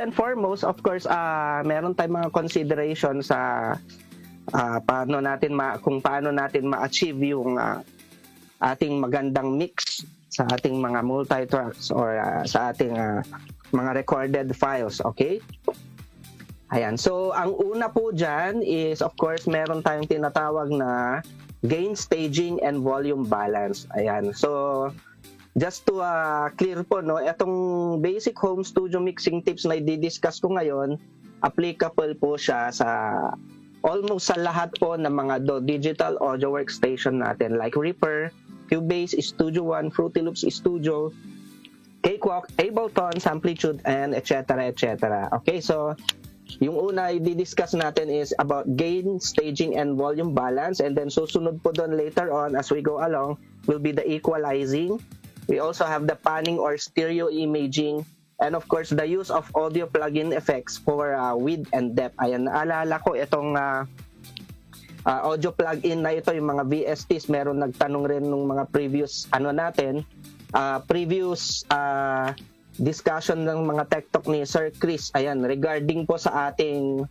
and foremost, of course, meron tayong mga consideration sa kung paano natin ma-achieve yung ating magandang mix sa ating mga multi-tracks or sa ating mga recorded files, okay? Ayan, so ang una po dyan is, of course, meron tayong tinatawag na gain staging and volume balance. Ayan, so just to clear po, no, itong basic home studio mixing tips na i-discuss ko ngayon, applicable po siya sa almost sa lahat po ng mga digital audio workstation natin like Reaper, Cubase, Studio One, Fruity Loops Studio, Cakewalk, Ableton, Samplitude, and etc. etc. Okay, so yung una i-discuss natin is about gain, staging, and volume balance, and then susunod po doon later on as we go along will be the equalizing. We also have the panning or stereo imaging, and of course the use of audio plugin effects for width and depth. Ayan, naalala ko itong audio plugin na ito, yung mga VSTs, meron nagtanong rin nung mga previous discussion ng mga tech talk ni Sir Chris, ayan, regarding po sa ating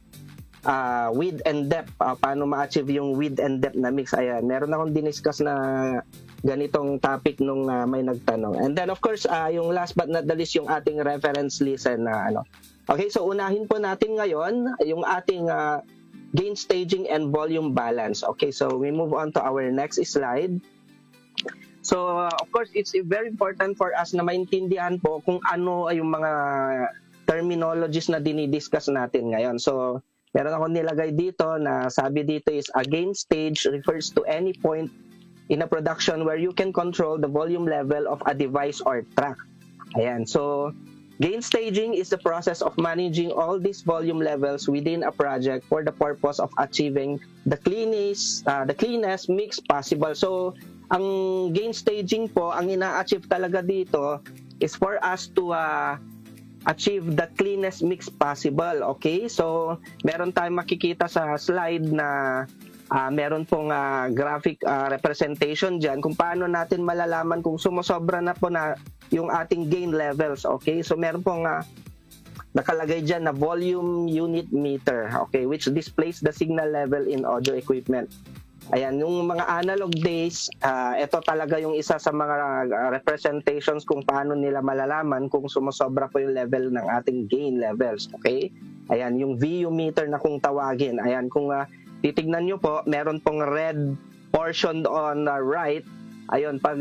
width and depth, paano ma-achieve yung width and depth na mix. Ayan, meron akong diniscuss na ganitong topic nung may nagtanong. And then of course, yung last but not the least, yung ating reference listen na Okay, so unahin po natin ngayon yung ating gain staging and volume balance. Okay, so we move on to our next slide. So, of course, it's very important for us na maintindihan po kung ano ay yung mga terminologies na dinidiscuss natin ngayon. So, meron ako nilagay dito na sabi dito is a gain stage refers to any point in a production where you can control the volume level of a device or track. Ayan. So, gain staging is the process of managing all these volume levels within a project for the purpose of achieving the cleanest mix possible. So, ang gain staging po, ang ina-achieve talaga dito is for us to achieve the cleanest mix possible. Okay? So, meron tayong makikita sa slide na meron pong graphic representation dyan kung paano natin malalaman kung sumusobra na po na yung ating gain levels. Okay? So, meron pong nakalagay dyan na volume unit meter, okay, which displays the signal level in audio equipment. Ayan, yung mga analog days, ito talaga yung isa sa mga representations kung paano nila malalaman kung sumusobra po yung level ng ating gain levels, okay? Ayan, yung VU meter na kung tawagin. Ayan, kung titignan nyo po, meron pong red portion on the right. Ayun, pag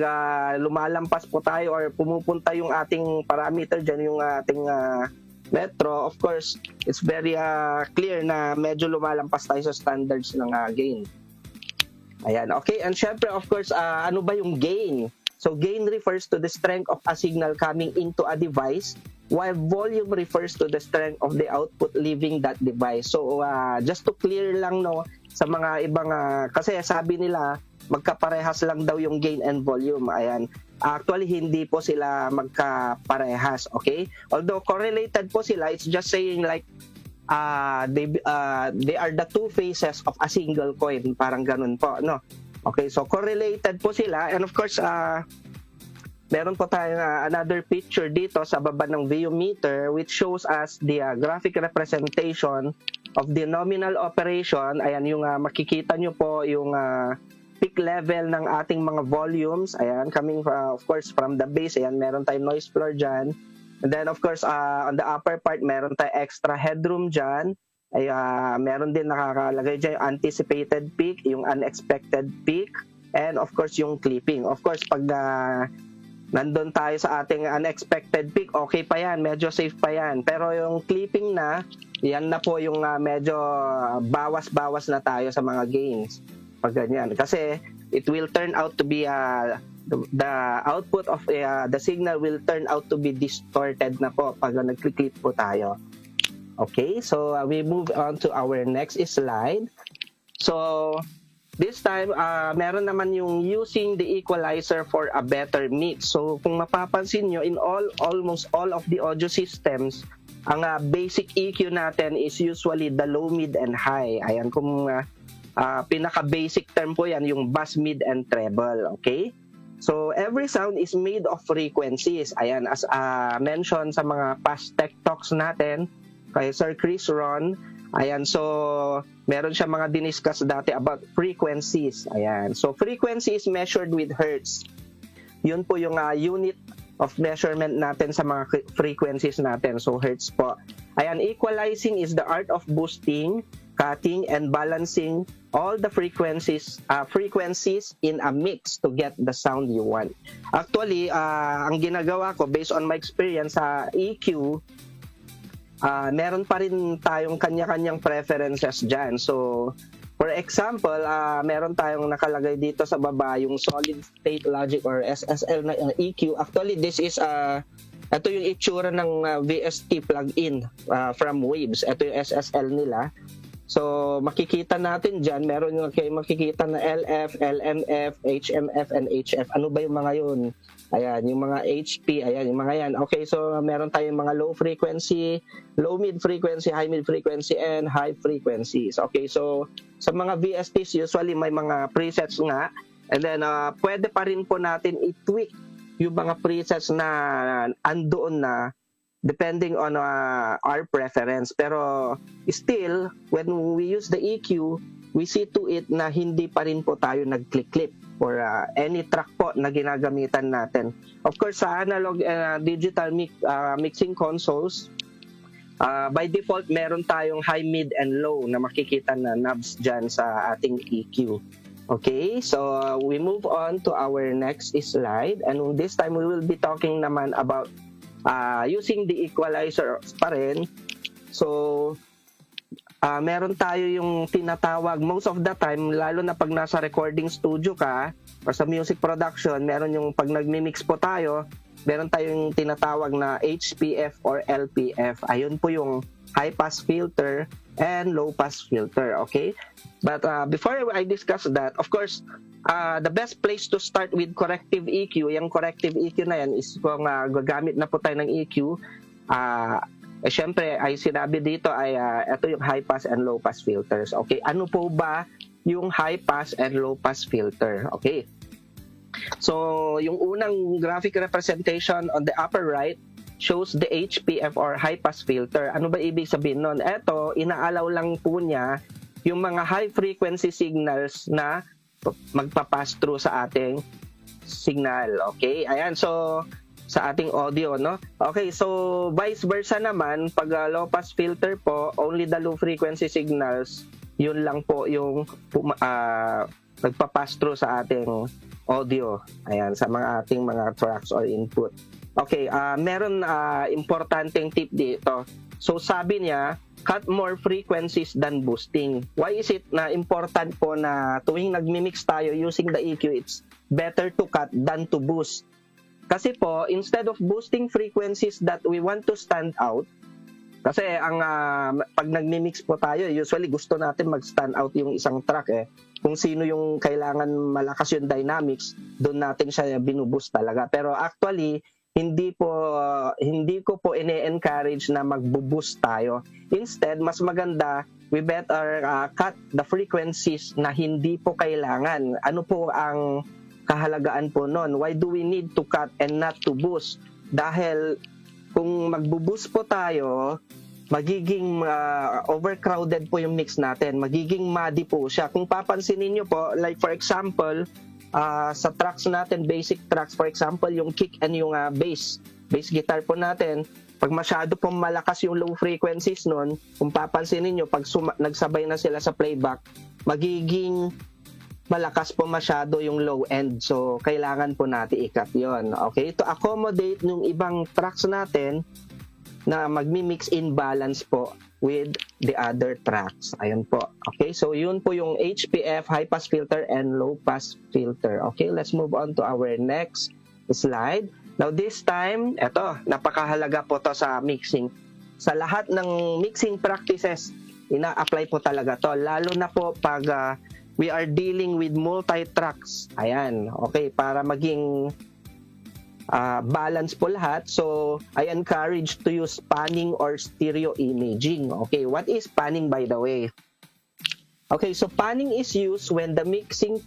lumalampas po tayo or pumupunta yung ating parameter dyan, yung ating metro, of course, it's very clear na medyo lumalampas tayo sa standards ng gain. Ayan, okay. And syempre, of course, ano ba yung gain? So, gain refers to the strength of a signal coming into a device, while volume refers to the strength of the output leaving that device. So, just to clear lang, no, sa mga ibang, kasi sabi nila, magkaparehas lang daw yung gain and volume. Ayan. Actually, hindi po sila magkaparehas, okay? Although correlated po sila, it's just saying like, they are the two faces of a single coin, parang ganun po, no? Okay, so correlated po sila, and of course meron po tayong another picture dito sa baba ng VU meter which shows us the graphic representation of the nominal operation. Ayan, yung makikita nyo po yung peak level ng ating mga volumes, ayan, coming of course from the base. Ayan, meron tayong noise floor dyan. And then, of course, on the upper part, meron tayong extra headroom dyan. Ay, meron din nakakalagay dyan yung anticipated peak, yung unexpected peak, and of course, yung clipping. Of course, pag nandun tayo sa ating unexpected peak, okay pa yan, medyo safe pa yan. Pero yung clipping na, yan na po yung medyo bawas-bawas na tayo sa mga gains. Pag ganyan. Kasi it will turn out to be the output of the signal will turn out to be distorted na po pag nag-click po tayo. Okay, so we move on to our next slide. So this time, meron naman yung using the equalizer for a better mix. So kung mapapansin nyo, in almost all of the audio systems, ang basic EQ natin is usually the low, mid, and high. Ayan, kung pinaka-basic term po yan, yung bass, mid, and treble. Okay? So, every sound is made of frequencies. Ayan, as mentioned sa mga past tech talks natin, kay Sir Chris Ron. Ayan, so meron siya mga diniscuss dati about frequencies. Ayan, so frequency is measured with hertz. Yun po yung unit of measurement natin sa mga frequencies natin. So hertz po. Ayan, equalizing is the art of boosting, cutting, and balancing all the frequencies in a mix to get the sound you want. Actually, ang ginagawa ko based on my experience sa EQ, meron pa rin tayong kanya-kanyang preferences dyan. So, for example, meron tayong nakalagay dito sa baba yung solid state logic or SSL na EQ. Actually, this is ito yung itsura ng VST plugin from Waves. Ito yung SSL nila. So, makikita natin dyan, meron yung makikita na LF, LMF, HMF, and HF. Ano ba yung mga yun? Ayan, yung mga HP, ayan, yung mga yan. Okay, so meron tayong mga low frequency, low mid frequency, high mid frequency, and high frequencies. Okay, so sa mga VSTs, usually may mga presets nga. And then, pwede pa rin po natin i-tweak yung mga presets na andoon na depending on our preference. Pero still, when we use the EQ, we see to it na hindi pa rin po tayo nag-click-clip or any track po na ginagamitan natin. Of course, sa analog digital mixing consoles, by default, meron tayong high, mid, and low na makikita na knobs dyan sa ating EQ. Okay, so we move on to our next slide. And this time, we will be talking naman about using the equalizer pa rin. So, meron tayo yung tinatawag most of the time, lalo na pag nasa recording studio ka or sa music production, meron yung pag nagmi-mix po tayo, meron tayong tinatawag na HPF or LPF. Ayun po yung high pass filter and low pass filter, okay? But before I discuss that, of course, the best place to start with corrective EQ, yung corrective EQ na yan is kung gagamit na po tayo ng EQ, syempre, ay sinabi dito ay ito yung high pass and low pass filters. Okay, ano po ba yung high pass and low pass filter? Okay, so yung unang graphic representation on the upper right shows the HPF or high pass filter. Ano ba ibig sabihin nun? Ito, inaalaw lang po niya yung mga high frequency signals na magpa-pass through sa ating signal. Okay, ayan, so sa ating audio, no? Okay, so vice versa naman, pag low pass filter po, only the low frequency signals, yun lang po yung magpa-pass through sa ating audio. Ayan, sa mga ating mga tracks or input. Okay, meron importanteng tip dito. So sabi niya, cut more frequencies than boosting. Why is it na important po na tuwing nagmi-mix tayo using the EQ, it's better to cut than to boost? Kasi po, instead of boosting frequencies that we want to stand out, kasi ang pag nagmi-mix po tayo, usually gusto natin mag-stand out yung isang track Kung sino yung kailangan malakas yung dynamics, doon natin siya binuboost talaga. Pero actually, hindi ko po ine-encourage na magbo-boost tayo. Instead, mas maganda, we better cut the frequencies na hindi po kailangan. Ano po ang kahalagaan po nun? Why do we need to cut and not to boost? Dahil kung magbo-boost po tayo, magiging overcrowded po yung mix natin. Magiging muddy po siya. Kung papansinin nyo po, like for example, sa tracks natin, basic tracks, for example, yung kick and yung bass guitar po natin, pag masyado pong malakas yung low frequencies nun, kung papansinin nyo, pag nagsabay na sila sa playback, magiging malakas po masyado yung low end. So, kailangan po natin i-cut yun. Okay? To accommodate yung ibang tracks natin na magmi-mix in balance po with the other tracks. Ayun po. Okay? So, yun po yung HPF, high pass filter, and low pass filter. Okay? Let's move on to our next slide. Now, this time, eto, napakahalaga po to sa mixing. Sa lahat ng mixing practices, ina-apply po talaga to. Lalo na po pag we are dealing with multi-tracks. Ayan. Okay, para maging balance po lahat. So, I encourage to use panning or stereo imaging. Okay, what is panning by the way? Okay, so panning is used when the mixing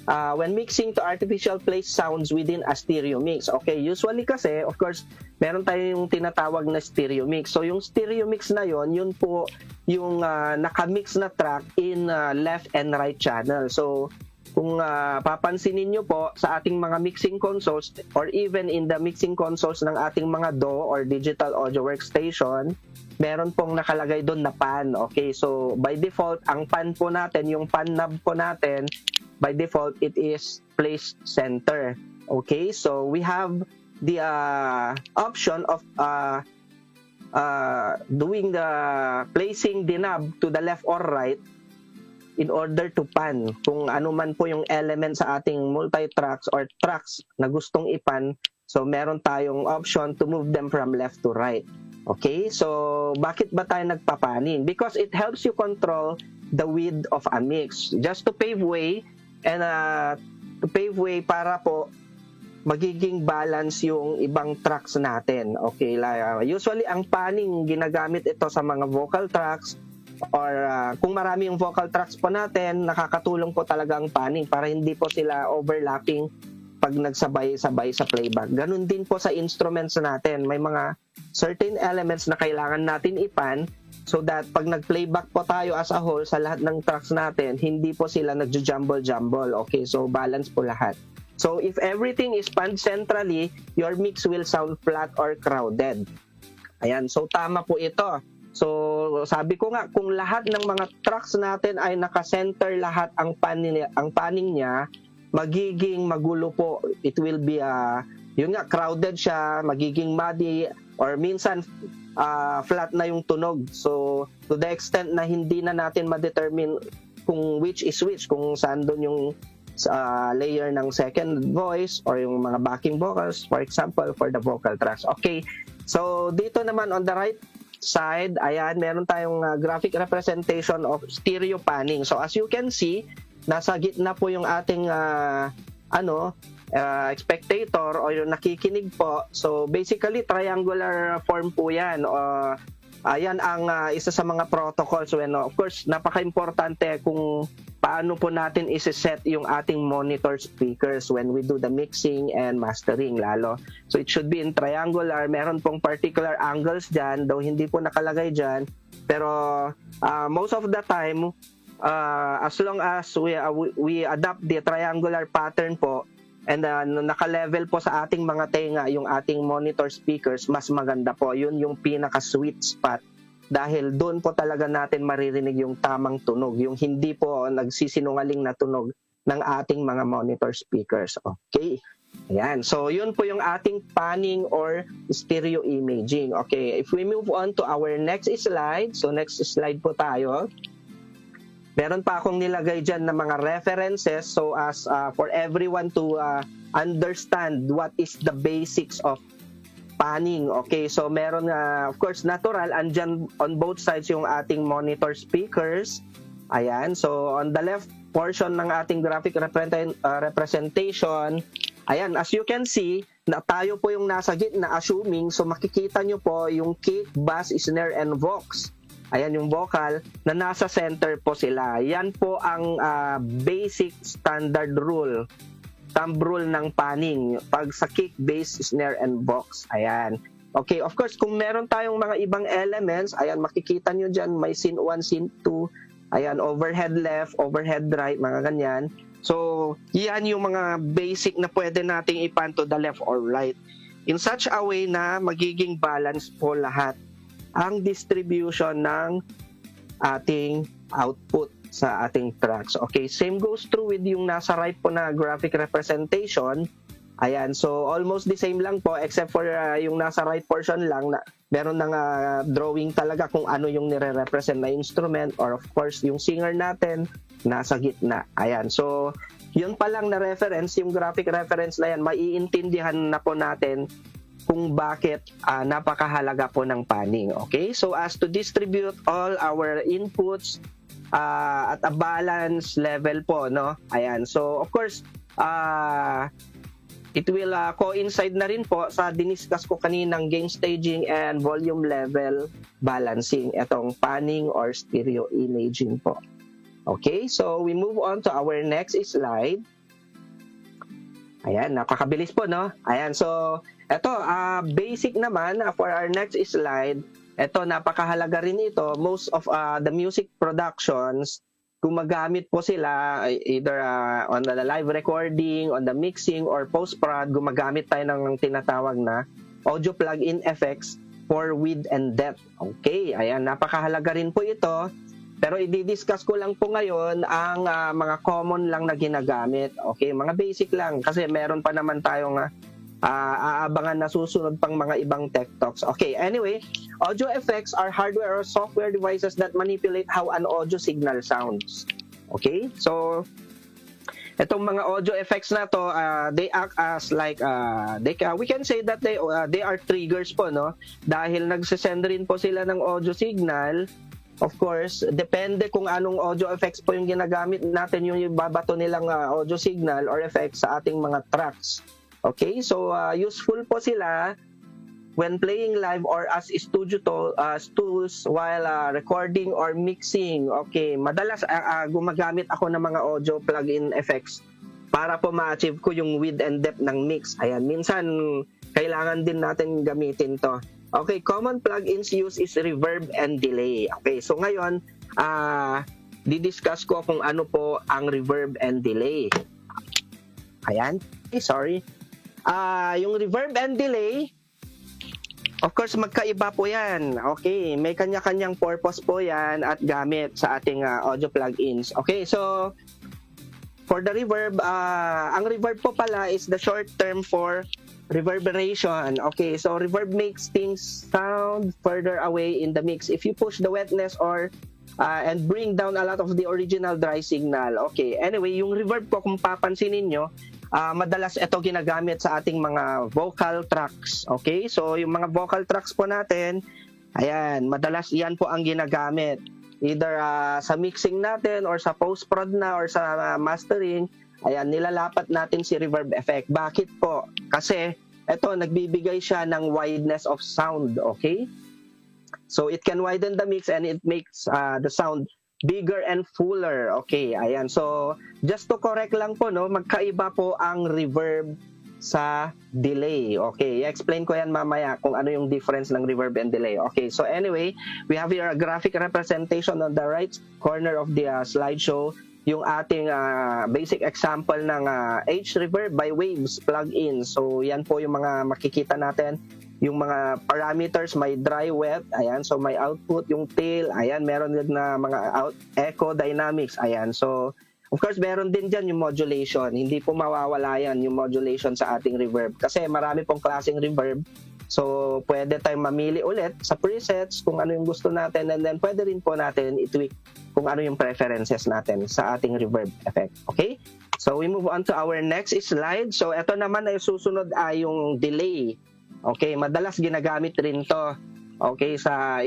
when mixing to artificial place sounds within a stereo mix. Okay, usually kasi, of course, meron tayong tinatawag na stereo mix. So, yung stereo mix na yun po yung nakamix na track in left and right channel. So, kung papansinin nyo po sa ating mga mixing consoles or even in the mixing consoles ng ating mga DAW or digital audio workstation, meron pong nakalagay doon na pan. Okay, so by default, ang pan po natin, yung pan knob po natin, by default, it is placed center. Okay, so we have the option of doing the placing the knob to the left or right in order to pan kung ano man po yung element sa ating multi-tracks or tracks na gustong ipan. So meron tayong option to move them from left to right. Okay, so bakit ba tayo nagpapanin? Because it helps you control the width of a mix just to pave way and para po magiging balance yung ibang tracks natin. Okay, usually ang panning ginagamit ito sa mga vocal tracks or kung marami yung vocal tracks po natin, nakakatulong po talaga ang panning para hindi po sila overlapping pag nagsabay-sabay sa playback. Ganun din po sa instruments natin. May mga certain elements na kailangan natin ipan so that pag nag-playback po tayo as a whole sa lahat ng tracks natin, hindi po sila nagjo-jumble-jumble. Okay, so balance po lahat. So if everything is panned centrally, your mix will sound flat or crowded. Ayan, so tama po ito. So sabi ko nga, kung lahat ng mga tracks natin ay naka-center lahat ang panning niya, magiging magulo po. It will be yun nga, crowded siya, magiging muddy, or minsan flat na yung tunog. So to the extent na hindi na natin ma-determine kung which is which, kung saan doon yung layer ng second voice or yung mga backing vocals, for example, for the vocal tracks. Okay, so dito naman on the right side, ayan, meron tayong graphic representation of stereo panning. So as you can see, nasa gitna po yung ating spectator o yung nakikinig po. So basically, triangular form po yan. Ayan ang isa sa mga protocols. When, of course, napaka-importante kung paano po natin isi-set yung ating monitor speakers when we do the mixing and mastering lalo. So it should be in triangular. Meron pong particular angles dyan, though hindi po nakalagay dyan. Pero most of the time, as long as we adopt the triangular pattern po, and naka-level po sa ating mga tenga yung ating monitor speakers, mas maganda po. Yun yung pinaka-sweet spot. Dahil doon po talaga natin maririnig yung tamang tunog. Yung hindi po nagsisinungaling na tunog ng ating mga monitor speakers. Okay. Ayan. So, yun po yung ating panning or stereo imaging. Okay. If we move on to our next slide. So, next slide po tayo. Meron pa akong nilagay dyan na mga references so as for everyone to understand what is the basics of panning. Okay, so meron of course natural, andyan on both sides yung ating monitor speakers. Ayan, so on the left portion ng ating graphic representation, ayan, as you can see, na tayo po yung nasa gitna assuming, so makikita nyo po yung kick, bass, snare, and vox. Ayan yung vocal na nasa center po sila. Yan po ang basic standard rule, thumb rule ng panning pag sa kick, bass, snare, and box. Ayan. Okay, of course, kung meron tayong mga ibang elements, ayan, makikita nyo dyan, may scene 1, scene 2, ayan, overhead left, overhead right, mga ganyan. So, yan yung mga basic na pwede nating ipan to the left or right. In such a way na magiging balance po lahat ang distribution ng ating output sa ating tracks. Okay, same goes true with yung nasa right po na graphic representation. Ayan, so almost the same lang po except for yung nasa right portion lang na meron ng drawing talaga kung ano yung nire-represent na instrument or of course yung singer natin nasa gitna. Ayan, so yun pa lang na reference, yung graphic reference na yan, maiintindihan na po natin kung bakit napakahalaga po ng panning. Okay? So as to distribute all our inputs at a balance level po, no? Ayan. So of course, it will coincide na rin po sa diniscuss ko kaninang gain staging and volume level balancing, itong panning or stereo imaging po. Okay? So we move on to our next slide. Ayan, napakabilis po, no? Ayan, so, eto, basic naman for our next slide. Eto, napakahalaga rin ito. Most of the music productions, gumagamit po sila either on the live recording, on the mixing, or post-prod, gumagamit tayo ng tinatawag na audio plug-in effects for width and depth. Okay, ayan, napakahalaga rin po ito. Pero i-discuss ko lang po ngayon ang mga common lang na ginagamit. Okay, mga basic lang kasi meron pa naman tayong aabangan na susunod pang mga ibang tech talks. Okay, anyway, audio effects are hardware or software devices that manipulate how an audio signal sounds. Okay, so itong mga audio effects na to, they act as like we can say that they are triggers po, no? Dahil nagsesend rin po sila ng audio signal. Of course, depende kung anong audio effects po yung ginagamit natin, yung ibabato nilang audio signal or effects sa ating mga tracks. Okay, so useful po sila when playing live or as studio tools while recording or mixing. Okay, madalas gumagamit ako ng mga audio plug-in effects para po ma-achieve ko yung width and depth ng mix. Ayan, minsan kailangan din natin gamitin to. Okay, common plugins used is reverb and delay. Okay, so ngayon, didiscuss ko kung ano po ang reverb and delay. Ayan, sorry. Yung reverb and delay, of course, magkaiba po yan. Okay, may kanya-kanyang purpose po yan at gamit sa ating audio plugins. Okay, so for the reverb, ang reverb po pala is the short term for reverberation. Okay, so reverb makes things sound further away in the mix if you push the wetness or and bring down a lot of the original dry signal. Okay, anyway, yung reverb po kung papansinin nyo, madalas ito ginagamit sa ating mga vocal tracks. Okay, so yung mga vocal tracks po natin, ayan, madalas yan po ang ginagamit. Either sa mixing natin or sa post-prod na or sa mastering, ayan, nilalapat natin si reverb effect. Bakit po? Kasi ito, nagbibigay siya ng wideness of sound, okay? So it can widen the mix and it makes the sound bigger and fuller. Okay, ayan. So just to correct lang po, no, magkaiba po ang reverb sa delay. Okay, i-explain ko yan mamaya kung ano yung difference ng reverb and delay. Okay, so anyway, we have here a graphic representation on the right corner of the slideshow, yung ating basic example ng H-Reverb by Waves plugin. So yan po yung mga makikita natin, yung mga parameters, may dry, wet, ayan, so may output, yung tail, ayan, meron din na mga echo, dynamics, ayan. So of course, meron din dyan yung modulation. Hindi po mawawala yan yung modulation sa ating reverb. Kasi marami pong klaseng reverb. So, pwede tayong mamili ulit sa presets kung ano yung gusto natin. And then, pwede rin po natin i-tweak kung ano yung preferences natin sa ating reverb effect. Okay? So, we move on to our next slide. So, ito naman ay susunod ay yung delay. Okay? Madalas ginagamit rin to. Okay, sa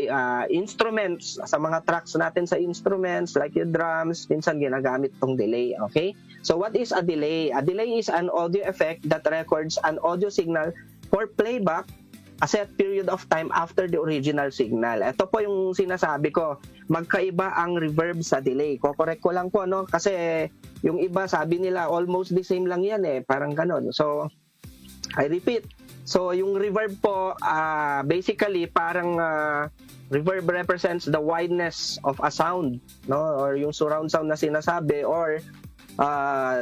instruments, sa mga tracks natin sa instruments, like yung drums, minsan ginagamit tong delay, okay? So what is a delay? A delay is an audio effect that records an audio signal for playback a set period of time after the original signal. Ito po yung sinasabi ko, magkaiba ang reverb sa delay. Kokorek ko lang po, no? Kasi yung iba, sabi nila, almost the same lang yan eh, parang ganon. So, I repeat, so yung reverb po, basically parang reverb represents the wideness of a sound, no, or yung surround sound na sinasabi, or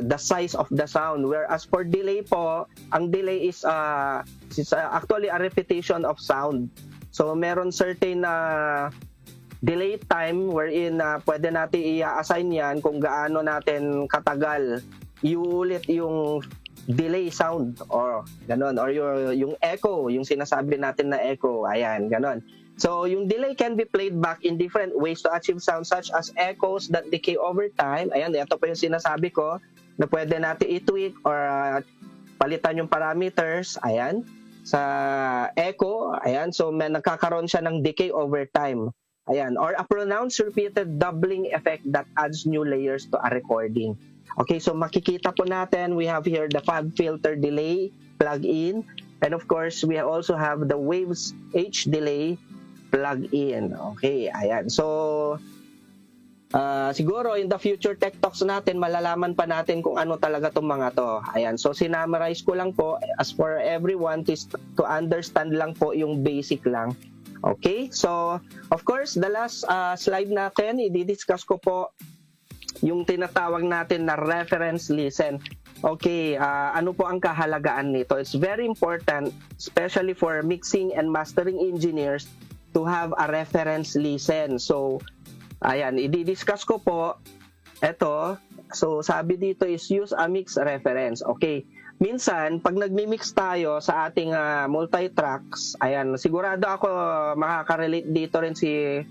the size of the sound. Whereas for delay po, ang delay is actually a repetition of sound. So meron certain delay time wherein pwede natin i-assign yan kung gaano natin katagal iulit yung delay sound or ganon, or yung echo, yung sinasabi natin na echo, ayan, ganon. So yung delay can be played back in different ways to achieve sound such as echoes that decay over time. Ayan, ito pa yung sinasabi ko na pwede natin i-tweak or palitan yung parameters, ayan, sa echo, ayan, so may nagkakaroon siya ng decay over time, ayan, or a pronounced repeated doubling effect that adds new layers to a recording. Okay, so makikita po natin, we have here the FabFilter delay plugin, and of course, we also have the Waves H delay plugin. Okay, ayan. So, Siguro in the future tech talks natin, malalaman pa natin kung ano talaga itong mga to. Ayan, so sinamarize ko lang po as for everyone to understand lang po yung basic lang. Okay, so of course, the last slide natin, i-discuss ko po yung tinatawag natin na reference listen. Okay, ano po ang kahalagaan nito? It's very important, especially for mixing and mastering engineers, to have a reference listen. So, ayan, i-discuss ko po ito. So, sabi dito is use a mix reference. Okay. Minsan, pag nagmi-mix tayo sa ating multi-tracks, ayan, sigurado ako makaka-relate dito rin si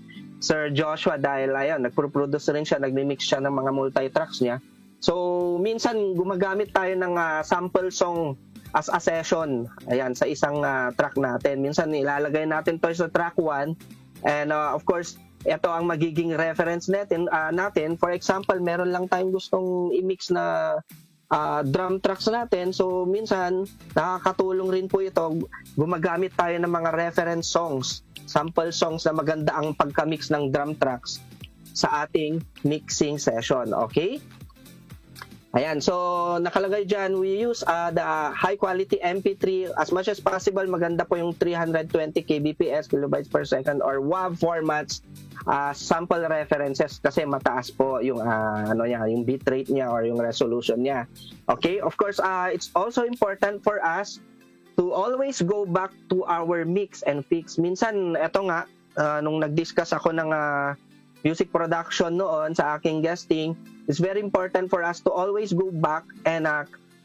Sir Joshua dahil ayan, nagpo-produce rin siya, nagmi-mix siya ng mga multi-tracks niya. So, minsan gumagamit tayo ng sample song as a session, ayan, sa isang track natin. Minsan ilalagay natin to sa track 1 and of course, ito ang magiging reference natin. For example, meron lang tayong gustong i-mix na drum tracks natin. So, minsan, nakakatulong rin po ito. Gumagamit tayo ng mga reference songs, sample songs na maganda ang pagka-mix ng drum tracks sa ating mixing session. Okay? Ayan, so nakalagay dyan, we use the high quality MP3 as much as possible. Maganda po yung 320 kbps, kilobytes per second, or WAV formats, sample references kasi mataas po yung yung bitrate niya or yung resolution niya. Okay, of course, it's also important for us to always go back to our mix and fix. Minsan, eto nga, nung nag-discuss ako ng music production noon sa aking guesting, it's very important for us to always go back and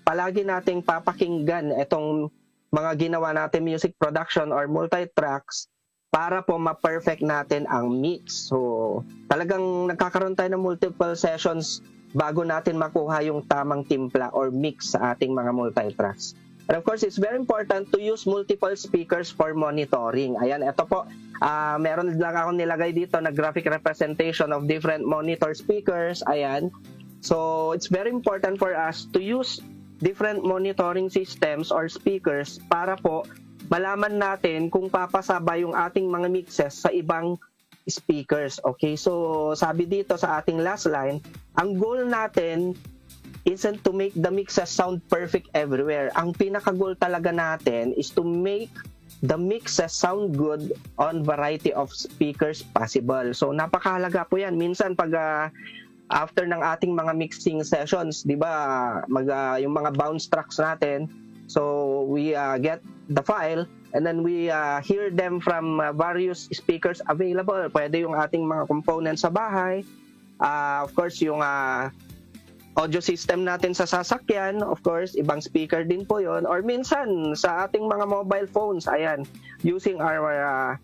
palagi nating papakinggan itong mga ginawa natin music production or multi-tracks para po ma-perfect natin ang mix. So, talagang nagkakaroon tayo ng multiple sessions bago natin makuha yung tamang timpla or mix sa ating mga multi-tracks. And of course, it's very important to use multiple speakers for monitoring. Ayan, ito po, meron lang ako nilagay dito na graphic representation of different monitor speakers. Ayan. So, it's very important for us to use different monitoring systems or speakers para po malaman natin kung papasabay yung ating mga mixes sa ibang speakers. Okay, so sabi dito sa ating last line, ang goal natin isn't to make the mixes sound perfect everywhere. Ang pinaka-goal talaga natin is to make the mixes sound good on variety of speakers possible. So napakahalaga po yan. Minsan pag after ng ating mga mixing sessions, di ba, yung mga bounce tracks natin, so we get the file and then we hear them from various speakers available. Pwede yung ating mga components sa bahay, of course yung audio system natin sa sasakyan, of course, ibang speaker din po yon, or minsan sa ating mga mobile phones, ayan, using our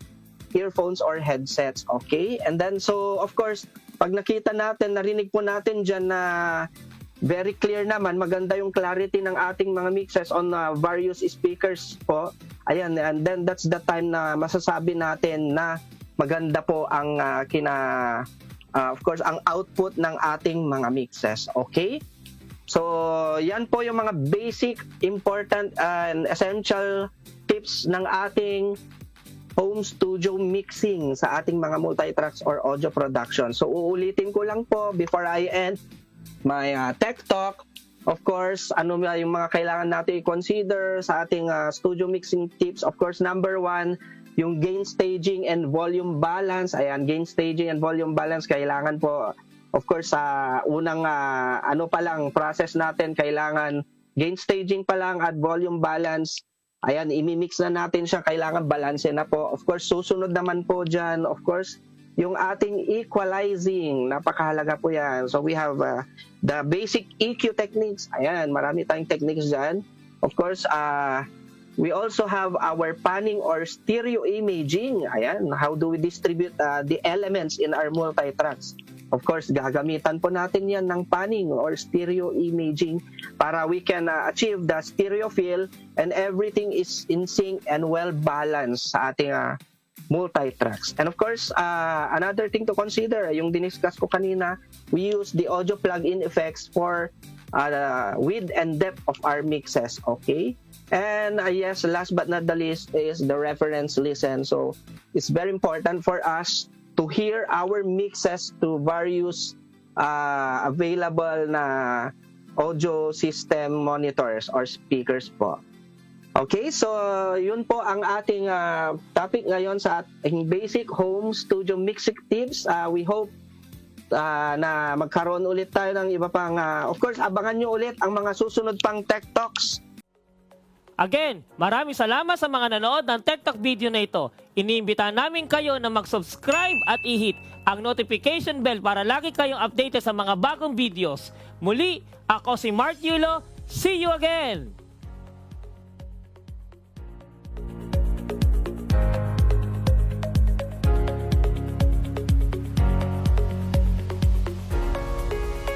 earphones or headsets, okay? And then, so, of course, pag nakita natin, narinig po natin dyan na very clear naman, maganda yung clarity ng ating mga mixes on various speakers po, ayan, and then that's the time na masasabi natin na maganda po ang of course, ang output ng ating mga mixes. Okay? So, yan po yung mga basic, important, and essential tips ng ating home studio mixing sa ating mga multi-tracks or audio production. So, uulitin ko lang po before I end my tech talk. Of course, ano yung mga kailangan natin i-consider sa ating studio mixing tips? Of course, number 1, yung gain staging and volume balance. Ayan, gain staging and volume balance, kailangan po, of course, sa unang pa lang process natin, kailangan gain staging pa lang at volume balance. Ayan, imimix na natin siya, kailangan balance na po. Of course, susunod naman po dyan, of course, yung ating equalizing, napakahalaga po yan. So we have the basic EQ techniques. Ayan, marami tayong techniques dyan. Of course, we also have our panning or stereo imaging. Ayan, how do we distribute the elements in our multi-tracks? Of course, gagamitan po natin yan ng panning or stereo imaging para we can achieve the stereo feel and everything is in sync and well-balanced sa ating multi-tracks. And of course, another thing to consider, yung diniscuss ko kanina, we use the audio plug-in effects for width and depth of our mixes. Okay? And yes, last but not the least is the reference listen. So it's very important for us to hear our mixes to various available na audio system monitors or speakers po. Okay, so yun po ang ating topic ngayon sa ating basic home studio mixing tips. We hope na magkaroon ulit tayo ng iba pang, of course, abangan nyo ulit ang mga susunod pang Tech Talks. Again, maraming salamat sa mga nanood ng Tech Talk video na ito. Iniimbitahan namin kayo na mag-subscribe at i-hit ang notification bell para lagi kayong updated sa mga bagong videos. Muli, ako si Mark Yulo. See you again!